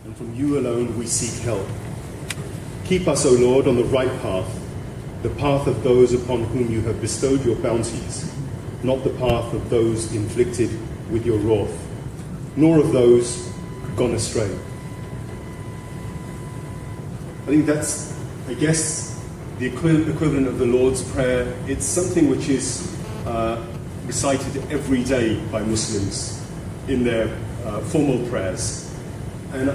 and from you alone we seek help. Keep us, O Lord, on the right path, the path of those upon whom you have bestowed your bounties, not the path of those inflicted with your wrath, nor of those gone astray. I think that's, I guess, the equivalent of the Lord's Prayer. It's something which is recited every day by Muslims in their formal prayers. And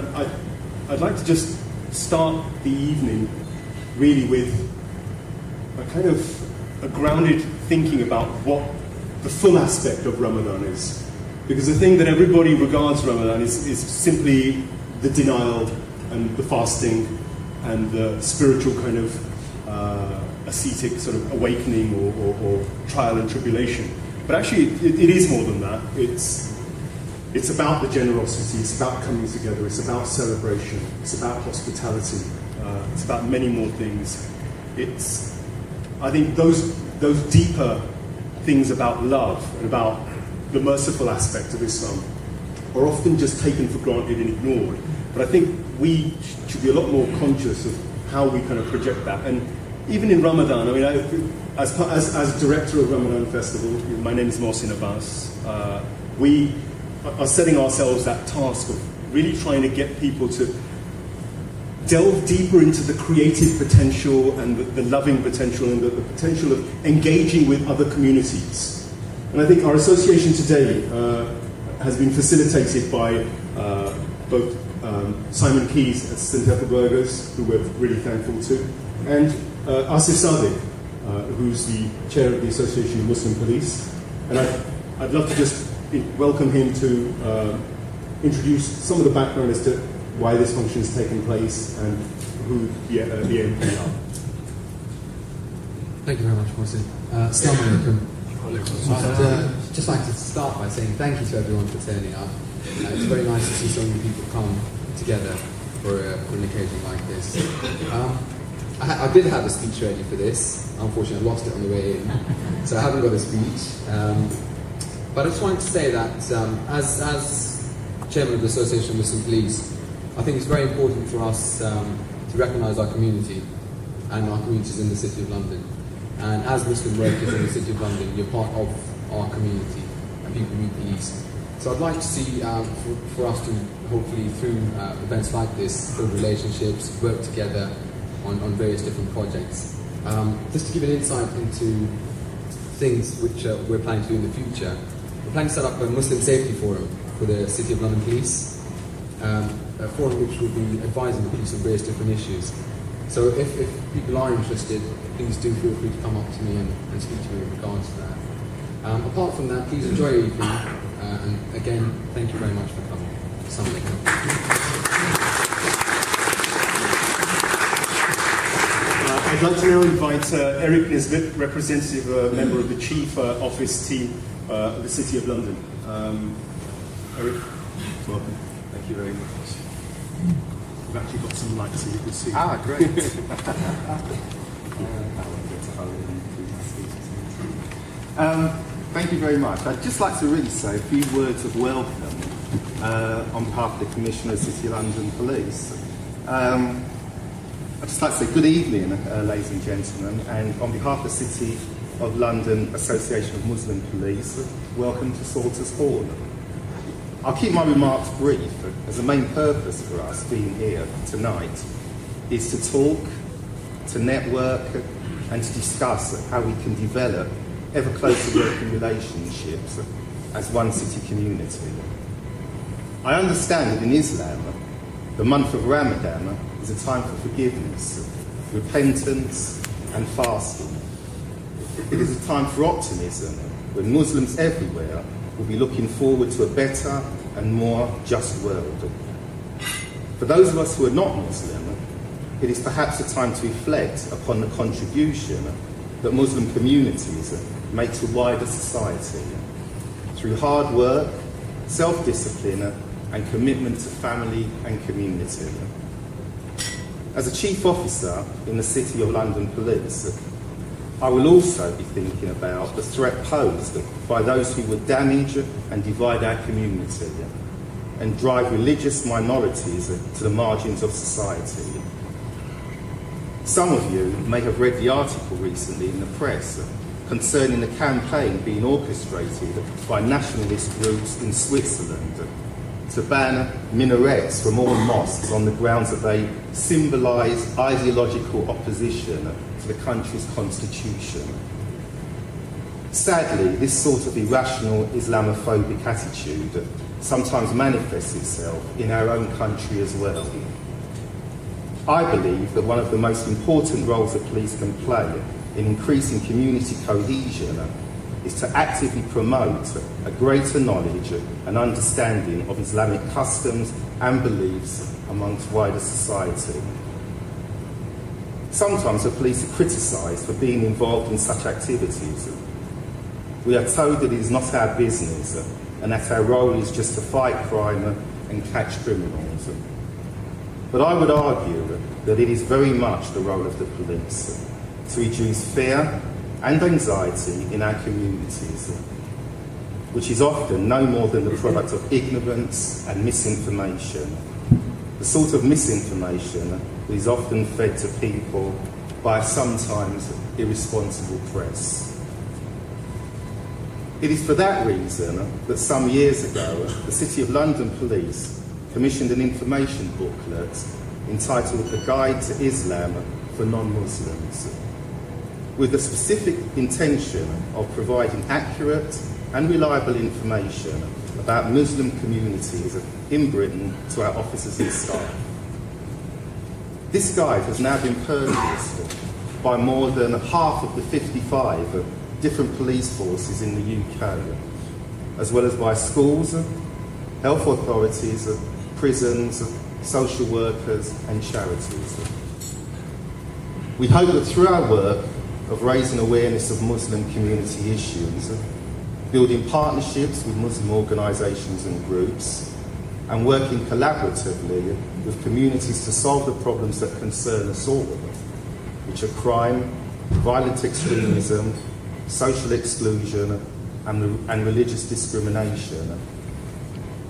I'd like to just start the evening really with a kind of a grounded thinking about what the full aspect of Ramadan is. Because the thing that everybody regards Ramadan is simply the denial and the fasting and the spiritual kind of ascetic sort of awakening or trial and tribulation. But actually it is more than that. It's about the generosity, it's about coming together, it's about celebration, it's about hospitality, it's about many more things. I think those deeper things about love and about the merciful aspect of Islam are often just taken for granted and ignored. But I think we should be a lot more conscious of how we kind of project that. And even in Ramadan, I mean, as director of Ramadan Festival, my name is Mohsin Abbas, we are setting ourselves that task of really trying to get people to delve deeper into the creative potential and the loving potential and the potential of engaging with other communities. And I think our association today has been facilitated by both Simon Keys at St. Ethelburgers, who we're really thankful to, and Asif Sadiq, who's the chair of the Association of Muslim Police. And I'd love to just welcome him to introduce some of the background as to why this function has taken place and who the AMP are. Thank you very much, Mohsin. Assalamu alaikum. I'd just like to start by saying thank you to everyone for turning up. It's very nice to see so many people come together for an occasion like this. I did have a speech ready for this. Unfortunately, I lost it on the way in, so I haven't got a speech. But I just wanted to say that as chairman of the Association of Muslim Police, I think it's very important for us to recognise our community and our communities in the City of London. And as Muslim workers in the City of London, you're part of our community and people we police. So I'd like to see for us to hopefully through events like this build relationships, work together on various different projects. Just to give an insight into things which we're planning to do in the future. We're planning to set up a Muslim Safety Forum for the City of London Police, a forum which will be advising the police on various different issues. So if people are interested, please do feel free to come up to me and speak to me in regards to that. Apart from that, please enjoy your evening, and again, thank you very much for coming. Assalamu alaikum. I'd like to now invite Eric Nisbet, representative, member of the Chief Office team of the City of London. Eric, welcome. Thank you very much. We've actually got some lights so you can see. Ah, great. Thank you very much. I'd just like to really say a few words of welcome on behalf of the Commissioner of City of London Police. I'd just like to say good evening, ladies and gentlemen, and on behalf of the City of London Association of Muslim Police, welcome to Salters Hall. I'll keep my remarks brief, as the main purpose for us being here tonight is to talk, to network, and to discuss how we can develop ever closer working relationships as one city community. I understand that in Islam, the month of Ramadan is a time for forgiveness, repentance, and fasting. It is a time for optimism, when Muslims everywhere will be looking forward to a better and more just world. For those of us who are not Muslim, it is perhaps a time to reflect upon the contribution that Muslim communities make to wider society through hard work, self-discipline, and commitment to family and community. As a Chief Officer in the City of London Police, I will also be thinking about the threat posed by those who would damage and divide our community. and drive religious minorities to the margins of society. Some of you may have read the article recently in the press concerning the campaign being orchestrated by nationalist groups in Switzerland to ban minarets from all mosques on the grounds that they symbolise ideological opposition to the country's constitution. Sadly, this sort of irrational Islamophobic attitude sometimes manifests itself in our own country as well. I believe that one of the most important roles that police can play in increasing community cohesion is to actively promote a greater knowledge and understanding of Islamic customs and beliefs amongst wider society. Sometimes the police are criticised for being involved in such activities. We are told that it is not our business and that our role is just to fight crime and catch criminals. But I would argue that it is very much the role of the police to reduce fear and anxiety in our communities, which is often no more than the product of ignorance and misinformation. The sort of misinformation that is often fed to people by a sometimes irresponsible press. It is for that reason that some years ago, the City of London Police commissioned an information booklet entitled A Guide to Islam for Non-Muslims, with the specific intention of providing accurate and reliable information about Muslim communities in Britain to our officers and staff. This guide has now been purchased by more than half of the 55 different police forces in the UK, as well as by schools, health authorities, prisons, social workers and charities. We hope that through our work of raising awareness of Muslim community issues, building partnerships with Muslim organisations and groups, and working collaboratively with communities to solve the problems that concern us all, which are crime, violent extremism, social exclusion and religious discrimination,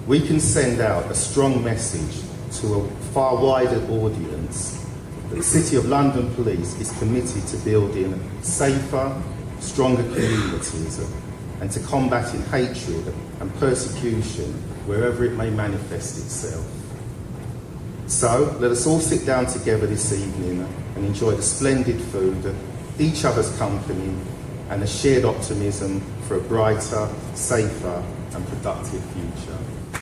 we can send out a strong message to a far wider audience that the City of London Police is committed to building safer, stronger communities and to combating hatred and persecution wherever it may manifest itself. So let us all sit down together this evening and enjoy the splendid food, each other's company, and a shared optimism for a brighter, safer and productive future.